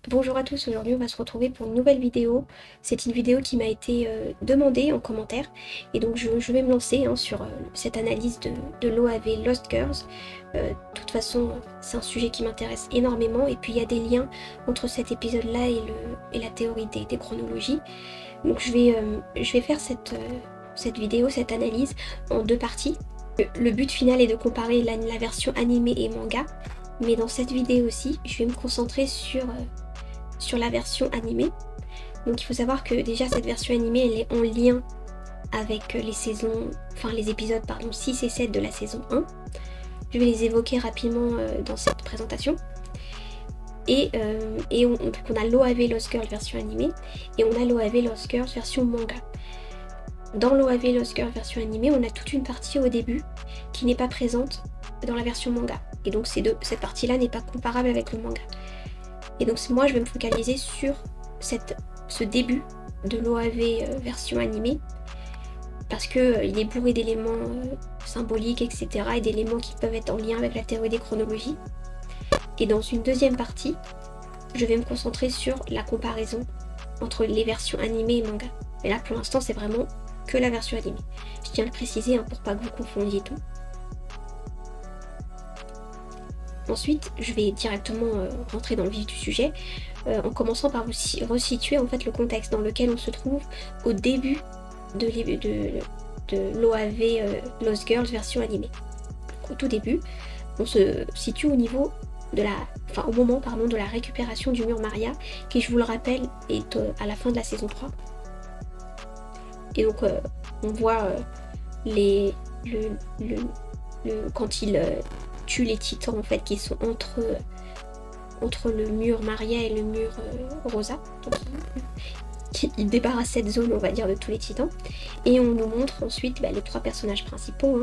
Bonjour à tous, aujourd'hui on va se retrouver pour une nouvelle vidéo. C'est une vidéo qui m'a été demandée en commentaire et donc je vais me lancer sur cette analyse de l'OAV Lost Girls. De toute façon c'est un sujet qui m'intéresse énormément et puis il y a des liens entre cet épisode là et la théorie des chronologies. Donc je vais faire cette vidéo, cette analyse en deux parties. Le but final est de comparer la version animée et manga, mais dans cette vidéo aussi je vais me concentrer sur la version animée. Donc il faut savoir que déjà cette version animée elle est en lien avec les épisodes 6 et 7 de la saison 1. Je vais les évoquer rapidement dans cette présentation. Donc on a l'OAV Lost Girl version animée et on a l'OAV Lost Girl version manga. Dans l'OAV Lost Girl version animée, on a toute une partie au début qui n'est pas présente dans la version manga. Et donc cette partie-là n'est pas comparable avec le manga. Et donc moi je vais me focaliser sur ce début de l'OAV version animée parce qu'il est bourré d'éléments symboliques, etc. et d'éléments qui peuvent être en lien avec la théorie des chronologies. Et dans une deuxième partie, je vais me concentrer sur la comparaison entre les versions animées et manga. Mais là pour l'instant c'est vraiment que la version animée. Je tiens à le préciser pour pas que vous confondiez tout. Ensuite, je vais directement rentrer dans le vif du sujet, en commençant par vous resituer en fait le contexte dans lequel on se trouve au début de l'OAV Lost Girls version animée. Donc, au tout début, on se situe au niveau au moment de la récupération du mur Maria, qui je vous le rappelle est à la fin de la saison 3. Et donc on voit quand il tue les titans en fait qui sont entre le mur Maria et le mur Rosa. Donc il débarrasse cette zone on va dire de tous les titans. Et on nous montre ensuite les trois personnages principaux.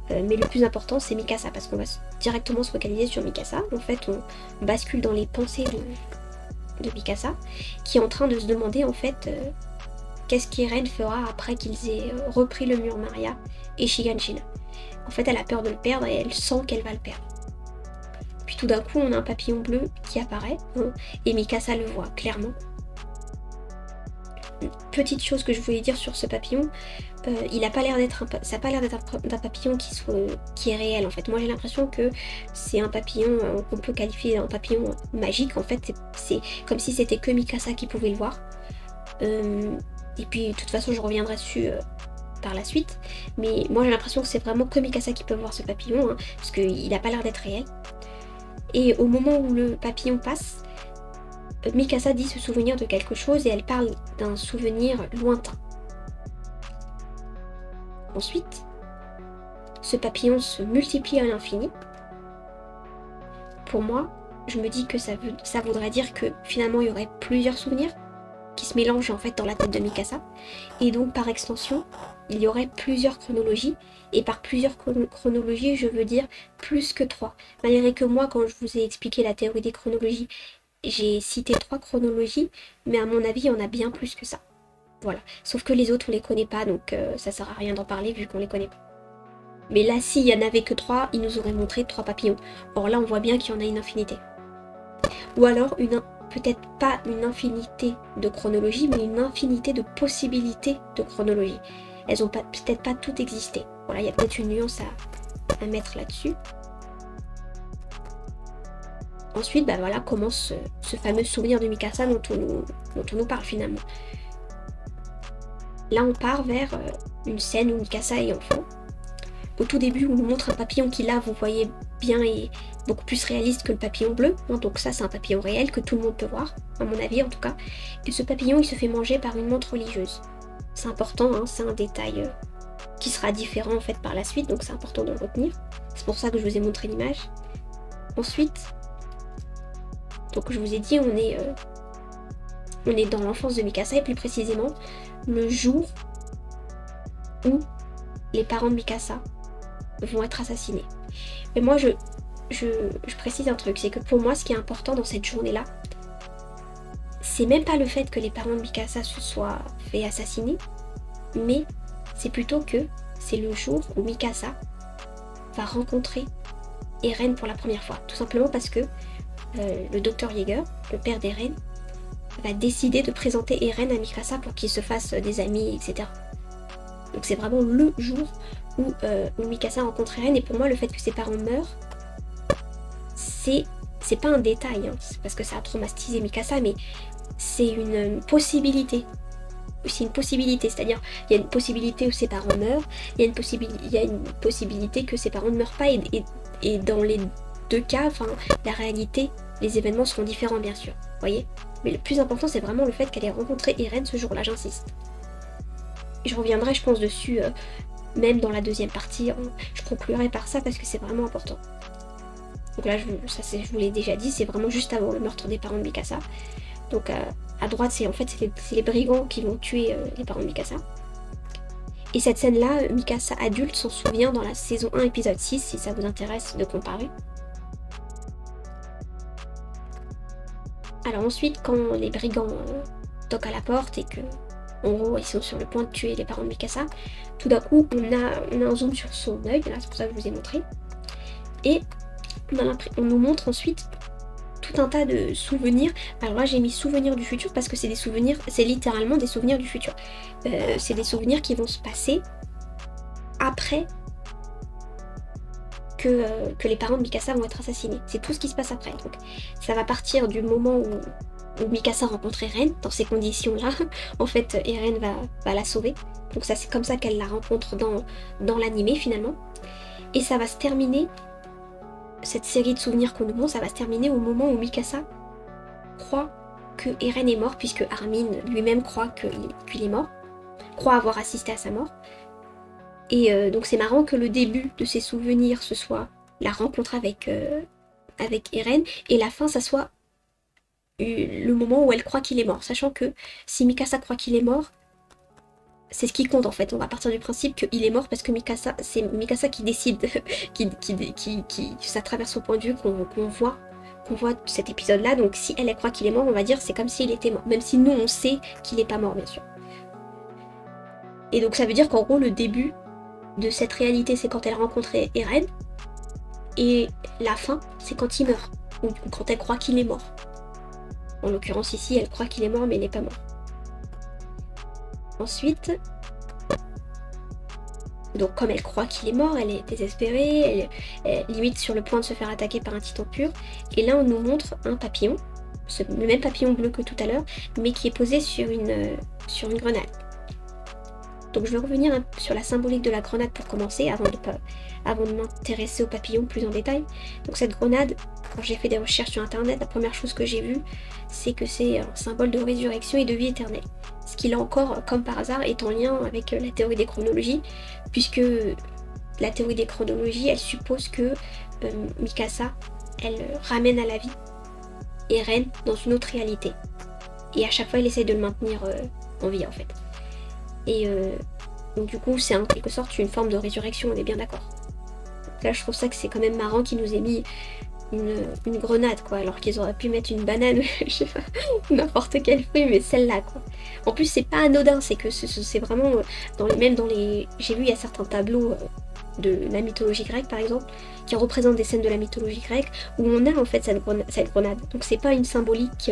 Mais le plus important c'est Mikasa parce qu'on va directement se focaliser sur Mikasa. En fait on bascule dans les pensées de Mikasa qui est en train de se demander en fait qu'est-ce qu'Eren fera après qu'ils aient repris le mur Maria et Shiganshina. En fait, elle a peur de le perdre et elle sent qu'elle va le perdre. Puis tout d'un coup, on a un papillon bleu qui apparaît et Mikasa le voit clairement. Une petite chose que je voulais dire sur ce papillon, ça n'a pas l'air d'être un papillon qui est réel en fait. Moi j'ai l'impression que c'est un papillon qu'on peut qualifier d'un papillon magique. En fait, c'est comme si c'était que Mikasa qui pouvait le voir. Et puis de toute façon je reviendrai dessus par la suite, mais moi j'ai l'impression que c'est vraiment que Mikasa qui peut voir ce papillon, parce qu'il n'a pas l'air d'être réel. Et au moment où le papillon passe, Mikasa dit se souvenir de quelque chose et elle parle d'un souvenir lointain. Ensuite, ce papillon se multiplie à l'infini. Pour moi, je me dis que ça voudrait dire que finalement il y aurait plusieurs souvenirs qui se mélangent en fait dans la tête de Mikasa, et donc par extension il y aurait plusieurs chronologies, et par plusieurs chronologies je veux dire plus que 3, malgré que moi quand je vous ai expliqué la théorie des chronologies j'ai cité 3 chronologies, mais à mon avis il y en a bien plus que ça, voilà, sauf que les autres on les connaît pas, donc ça sert à rien d'en parler vu qu'on les connaît pas. Mais là s'il y en avait que 3, ils nous auraient montré 3 papillons, or là on voit bien qu'il y en a une infinité, ou alors peut-être pas une infinité de chronologies, mais une infinité de possibilités de chronologie. Elles ont peut-être pas toutes existé. Voilà, il y a peut-être une nuance à mettre là-dessus. Ensuite, voilà commence ce fameux souvenir de Mikasa dont on nous parle finalement. Là, on part vers une scène où Mikasa est enfant. Au tout début, on nous montre un papillon qui, là, vous voyez bien, est beaucoup plus réaliste que le papillon bleu. Donc ça, c'est un papillon réel que tout le monde peut voir, à mon avis en tout cas. Et ce papillon, il se fait manger par une menthe religieuse. C'est important, c'est un détail qui sera différent en fait par la suite, donc c'est important de le retenir. C'est pour ça que je vous ai montré l'image. Ensuite, donc je vous ai dit, on est dans l'enfance de Mikasa, et plus précisément, le jour où les parents de Mikasa vont être assassinés. Mais moi je précise un truc, c'est que pour moi ce qui est important dans cette journée-là, c'est même pas le fait que les parents de Mikasa se soient fait assassiner, mais c'est plutôt que c'est le jour où Mikasa va rencontrer Eren pour la première fois. Tout simplement parce que le docteur Yeager, le père d'Eren, va décider de présenter Eren à Mikasa pour qu'ils se fassent des amis, etc. Donc c'est vraiment le jour où Mikasa rencontre Eren, et pour moi le fait que ses parents meurent, c'est pas un détail, hein. C'est parce que ça a traumatisé Mikasa, mais c'est une possibilité. C'est une possibilité, c'est-à-dire il y a une possibilité où ses parents meurent, il y a une possibilité que ses parents ne meurent pas, et dans les deux cas, enfin, la réalité, les événements seront différents bien sûr, voyez. Mais le plus important c'est vraiment le fait qu'elle ait rencontré Eren ce jour-là, j'insiste. Et je reviendrai je pense dessus, même dans la deuxième partie, je conclurai par ça parce que c'est vraiment important. Donc là, je vous l'ai déjà dit, c'est vraiment juste avant le meurtre des parents de Mikasa. Donc à droite, c'est les brigands qui vont tuer les parents de Mikasa. Et cette scène-là, Mikasa adulte s'en souvient dans la saison 1, épisode 6, si ça vous intéresse de comparer. Alors ensuite, quand les brigands toquent à la porte et que, en gros, ils sont sur le point de tuer les parents de Mikasa, tout d'un coup, on a un zoom sur son œil, là, c'est pour ça que je vous ai montré. Et on nous montre ensuite tout un tas de souvenirs. Alors là j'ai mis souvenirs du futur parce que c'est des souvenirs, c'est littéralement des souvenirs du futur. C'est des souvenirs qui vont se passer après que les parents de Mikasa vont être assassinés. C'est tout ce qui se passe après. Donc ça va partir du moment où Mikasa rencontre Eren, dans ces conditions-là. En fait, Eren va la sauver. Donc ça c'est comme ça qu'elle la rencontre dans l'animé finalement. Et ça va se terminer. Cette série de souvenirs qu'on nous montre, ça va se terminer au moment où Mikasa croit que Eren est mort, puisque Armin lui-même croit qu'il est mort, croit avoir assisté à sa mort. Et donc c'est marrant que le début de ses souvenirs, ce soit la rencontre avec Eren, et la fin, ça soit le moment où elle croit qu'il est mort, sachant que si Mikasa croit qu'il est mort, c'est ce qui compte en fait. On va partir du principe qu'il est mort parce que c'est Mikasa qui décide, ça traverse son point de vue qu'on voit cet épisode-là. Donc si elle croit qu'il est mort, on va dire c'est comme s'il était mort, même si nous on sait qu'il n'est pas mort bien sûr. Et donc ça veut dire qu'en gros le début de cette réalité c'est quand elle a rencontré Eren, et la fin c'est quand il meurt, ou quand elle croit qu'il est mort. En l'occurrence ici elle croit qu'il est mort mais il n'est pas mort. Ensuite, donc comme elle croit qu'il est mort, elle est désespérée, elle est limite sur le point de se faire attaquer par un titan pur. Et là on nous montre un papillon, le même papillon bleu que tout à l'heure, mais qui est posé sur une grenade. Donc je vais revenir sur la symbolique de la grenade pour commencer, avant de m'intéresser au papillon plus en détail. Donc cette grenade, quand j'ai fait des recherches sur internet, la première chose que j'ai vue, c'est que c'est un symbole de résurrection et de vie éternelle. Ce qui là encore, comme par hasard, est en lien avec la théorie des chronologies, puisque la théorie des chronologies, elle suppose que Mikasa, elle ramène à la vie Eren dans une autre réalité. Et à chaque fois, elle essaie de le maintenir en vie en fait. Et donc du coup, c'est en quelque sorte une forme de résurrection, on est bien d'accord. Là, je trouve ça que c'est quand même marrant qu'ils nous aient mis une grenade, quoi, alors qu'ils auraient pu mettre une banane, je sais pas, n'importe quel fruit, mais celle-là, quoi. En plus, c'est pas anodin, c'est que c'est vraiment, j'ai vu, il y a certains tableaux de la mythologie grecque, par exemple, qui représentent des scènes de la mythologie grecque, où on a en fait cette grenade. Donc c'est pas une symbolique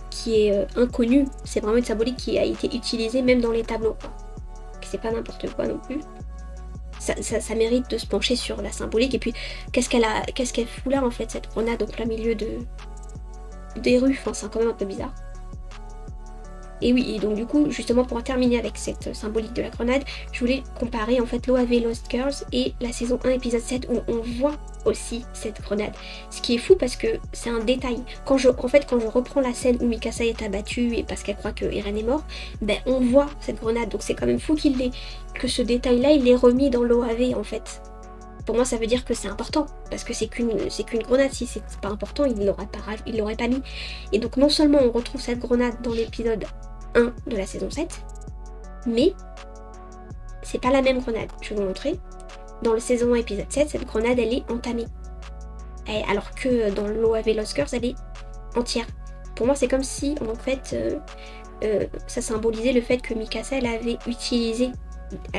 qui est inconnue, c'est vraiment une symbolique qui a été utilisée même dans les tableaux, quoi. C'est pas n'importe quoi non plus. Ça mérite de se pencher sur la symbolique. Et puis qu'est-ce qu'elle fout là en fait, cette grenade au plein milieu des rues, enfin c'est quand même un peu bizarre. Et oui, et donc du coup, justement pour en terminer avec cette symbolique de la grenade, je voulais comparer en fait l'OAV Lost Girls et la saison 1 épisode 7 où on voit aussi cette grenade. Ce qui est fou parce que c'est un détail. Quand je reprends la scène où Mikasa est abattue et parce qu'elle croit que Eren est mort, ben on voit cette grenade. Donc c'est quand même fou que ce détail-là il l'ait remis dans l'OAV en fait. Pour moi ça veut dire que c'est important, parce que c'est qu'une grenade, si c'est pas important, il l'aurait pas mis. Et donc non seulement on retrouve cette grenade dans l'épisode 1 de la saison 7, mais c'est pas la même grenade, je vais vous montrer. Dans le saison 1 épisode 7, cette grenade elle est entamée. Alors que dans l'OAV Lost Girls elle est entière. Pour moi c'est comme si en fait ça symbolisait le fait que Mikasa elle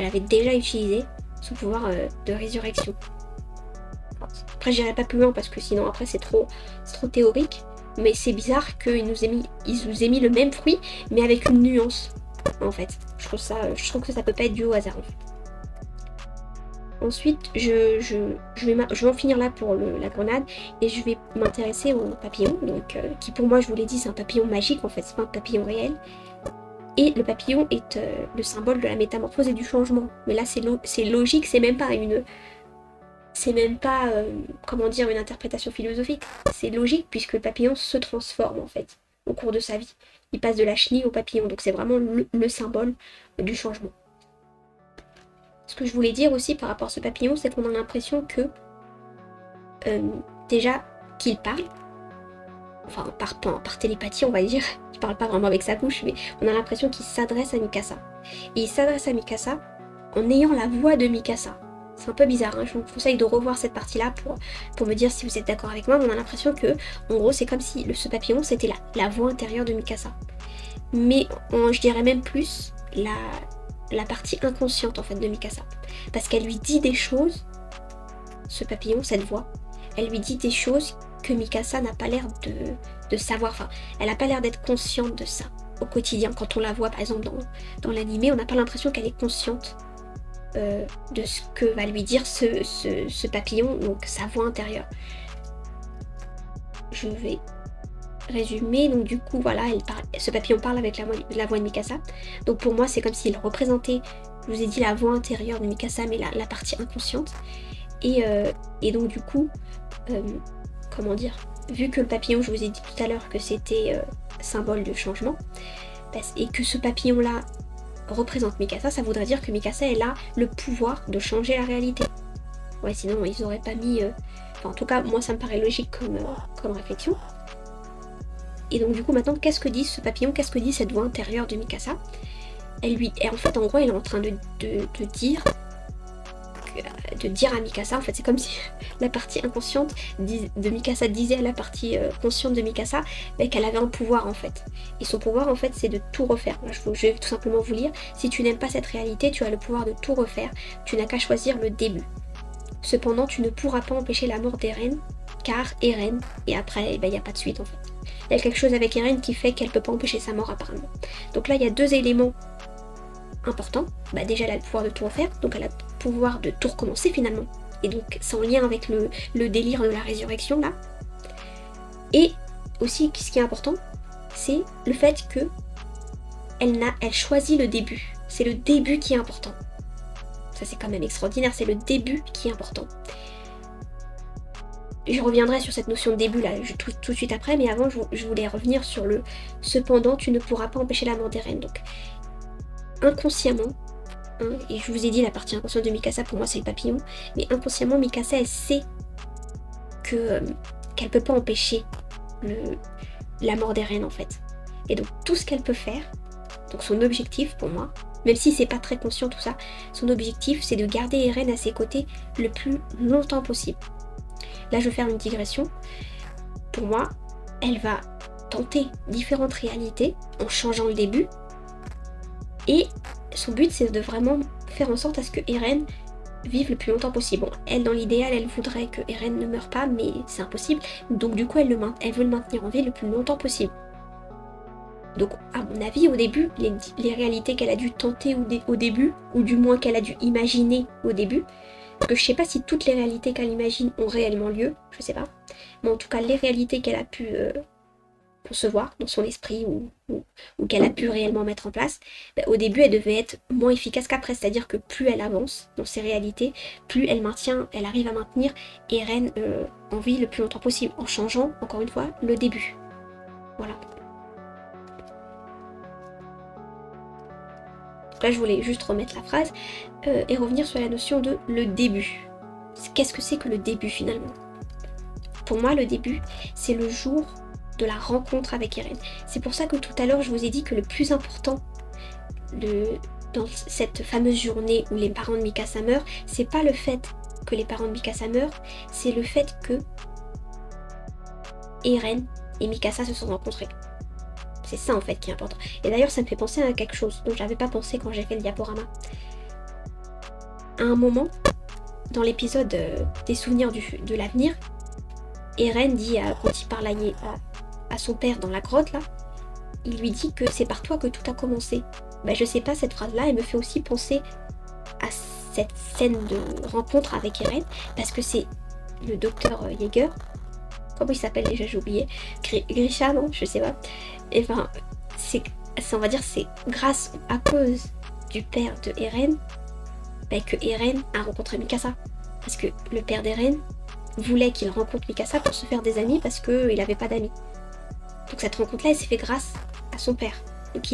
avait déjà utilisé son pouvoir de résurrection. Après, j'irai pas plus loin parce que sinon après c'est trop théorique. Mais c'est bizarre qu'ils nous aient mis le même fruit, mais avec une nuance, en fait. Je trouve que ça peut pas être dû au hasard, en fait. Ensuite, je vais en finir là pour la grenade, et je vais m'intéresser au papillon, donc, qui pour moi, je vous l'ai dit, c'est un papillon magique, en fait, c'est pas un papillon réel. Et le papillon est le symbole de la métamorphose et du changement. Mais là, c'est logique, c'est même pas comment dire, une interprétation philosophique. C'est logique puisque le papillon se transforme en fait au cours de sa vie. Il passe de la chenille au papillon, donc c'est vraiment le symbole du changement. Ce que je voulais dire aussi par rapport à ce papillon, c'est qu'on a l'impression que déjà qu'il parle, enfin par télépathie on va dire, il parle pas vraiment avec sa bouche, mais on a l'impression qu'il s'adresse à Mikasa. Et il s'adresse à Mikasa en ayant la voix de Mikasa. C'est un peu bizarre, hein. Je vous conseille de revoir cette partie-là pour me dire si vous êtes d'accord avec moi, mais on a l'impression que, en gros, c'est comme si ce papillon, c'était la voix intérieure de Mikasa. Mais je dirais même plus la partie inconsciente, en fait, de Mikasa. Parce qu'elle lui dit des choses, ce papillon, cette voix, elle lui dit des choses que Mikasa n'a pas l'air de savoir. Enfin, elle n'a pas l'air d'être consciente de ça au quotidien. Quand on la voit, par exemple, dans l'animé, on n'a pas l'impression qu'elle est consciente de ce que va lui dire ce papillon, donc sa voix intérieure. Je vais résumer, donc du coup voilà, ce papillon parle avec la voix de Mikasa, donc pour moi c'est comme s'il représentait, je vous ai dit la voix intérieure de Mikasa, mais la partie inconsciente, et donc du coup, comment dire, vu que le papillon, je vous ai dit tout à l'heure que c'était symbole de changement, et que ce papillon là représente Mikasa, ça voudrait dire que Mikasa elle a le pouvoir de changer la réalité. Ouais, sinon ils auraient pas mis... Enfin, en tout cas, moi ça me paraît logique comme réflexion. Et donc du coup maintenant, qu'est-ce que dit ce papillon, qu'est-ce que dit cette voix intérieure de Mikasa? En fait, en gros, elle est en train de dire à Mikasa, en fait c'est comme si la partie inconsciente de Mikasa disait à la partie consciente de Mikasa qu'elle avait un pouvoir en fait. Et son pouvoir en fait c'est de tout refaire. Là, je vais tout simplement vous lire. Si tu n'aimes pas cette réalité, tu as le pouvoir de tout refaire. Tu n'as qu'à choisir le début. Cependant, tu ne pourras pas empêcher la mort d'Eren, car Eren, et après il n'y a pas de suite en fait. Il y a quelque chose avec Eren qui fait qu'elle ne peut pas empêcher sa mort apparemment. Donc là il y a deux éléments important, déjà elle a le pouvoir de tout refaire, donc elle a le pouvoir de tout recommencer finalement, et donc c'est en lien avec le délire de la résurrection là. Et aussi ce qui est important, c'est le fait que elle choisit le début, c'est le début qui est important. Ça c'est quand même extraordinaire, c'est le début qui est important. Je reviendrai sur cette notion de début là tout de suite après, mais avant je voulais revenir sur le cependant tu ne pourras pas empêcher la mort d'Eren. Donc inconsciemment, et je vous ai dit la partie inconsciente de Mikasa pour moi c'est le papillon, mais inconsciemment Mikasa elle sait qu'elle peut pas empêcher la mort d'Eren en fait. Et donc tout ce qu'elle peut faire, donc son objectif pour moi, même si c'est pas très conscient tout ça, son objectif c'est de garder Eren à ses côtés le plus longtemps possible. Là je vais faire une digression. Pour moi, elle va tenter différentes réalités en changeant le début. Et son but c'est de vraiment faire en sorte à ce que Eren vive le plus longtemps possible. Bon, elle dans l'idéal elle voudrait que Eren ne meure pas, mais c'est impossible. Donc du coup elle veut le maintenir en vie le plus longtemps possible. Donc à mon avis au début, les réalités qu'elle a dû tenter au début, ou du moins qu'elle a dû imaginer au début, parce que je sais pas si toutes les réalités qu'elle imagine ont réellement lieu, je sais pas. Mais en tout cas les réalités qu'elle a pu concevoir dans son esprit ou qu'elle a pu réellement mettre en place, au début elle devait être moins efficace qu'après, c'est-à-dire que plus elle avance dans ses réalités, plus elle arrive à maintenir Eren en vie le plus longtemps possible, en changeant, encore une fois, le début. Voilà. Là je voulais juste remettre la phrase et revenir sur la notion de le début. Qu'est-ce que c'est que le début finalement? Pour moi le début c'est le jour de la rencontre avec Eren. C'est pour ça que tout à l'heure je vous ai dit que le plus important dans cette fameuse journée où les parents de Mikasa meurent, c'est pas le fait que les parents de Mikasa meurent, c'est le fait que Eren et Mikasa se sont rencontrés. C'est ça en fait qui est important. Et d'ailleurs ça me fait penser à quelque chose dont j'avais pas pensé quand j'ai fait le diaporama. À un moment, dans l'épisode des souvenirs de l'avenir, Eren dit, quand il parle à son père dans la grotte là, il lui dit que c'est par toi que tout a commencé. Bah, je sais pas, cette phrase-là, elle me fait aussi penser à cette scène de rencontre avec Eren, parce que c'est le docteur Jaeger, comment il s'appelle déjà, j'ai oublié, Grisha, non, je sais pas. Et enfin, on va dire, c'est grâce à cause du père de Eren que Eren a rencontré Mikasa. Parce que le père d'Eren voulait qu'il rencontre Mikasa pour se faire des amis parce qu'il n'avait pas d'amis. Donc cette rencontre-là, elle s'est faite grâce à son père. Donc,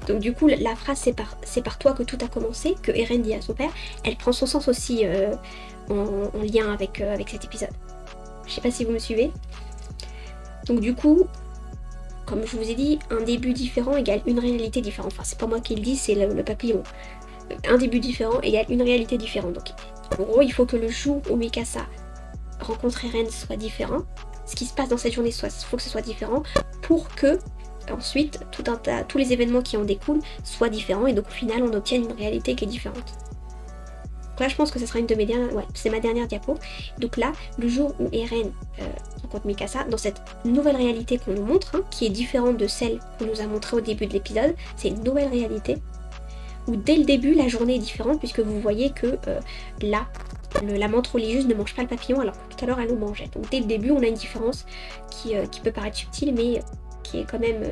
donc du coup, la phrase c'est par toi que tout a commencé, que Eren dit à son père, elle prend son sens aussi en lien avec cet épisode. Je sais pas si vous me suivez. Donc du coup, comme je vous ai dit, un début différent égale une réalité différente. Enfin, c'est pas moi qui le dis, c'est le papillon. Un début différent égale une réalité différente. Donc en gros, il faut que le jour où Mikasa rencontre Eren soit différent. Ce qui se passe dans cette journée, il faut que ce soit différent pour que ensuite tous les événements qui en découlent soient différents et donc au final on obtienne une réalité qui est différente. Donc là je pense que ce sera une de mes dernières, ouais, c'est ma dernière diapo. Donc là, le jour où Eren rencontre Mikasa, dans cette nouvelle réalité qu'on nous montre, qui est différente de celle qu'on nous a montrée au début de l'épisode, c'est une nouvelle réalité où dès le début la journée est différente puisque vous voyez que là, la menthe religieuse ne mange pas le papillon alors que tout à l'heure elle le mangeait. Donc dès le début on a une différence qui peut paraître subtile mais qui est quand même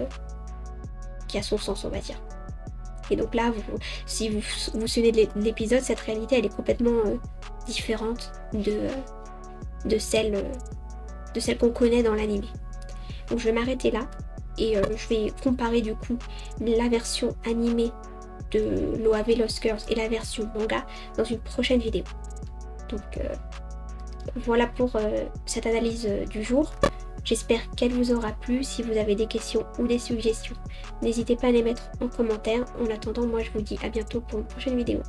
qui a son sens, on va dire. Et donc là, si vous vous souvenez de l'épisode, cette réalité elle est complètement différente de celle qu'on connaît dans l'anime. Donc je vais m'arrêter là et je vais comparer du coup la version animée de l'OAV Lost Girls et la version manga dans une prochaine vidéo. Donc voilà pour cette analyse du jour. J'espère qu'elle vous aura plu. Si vous avez des questions ou des suggestions, n'hésitez pas à les mettre en commentaire. En attendant, moi je vous dis à bientôt pour une prochaine vidéo.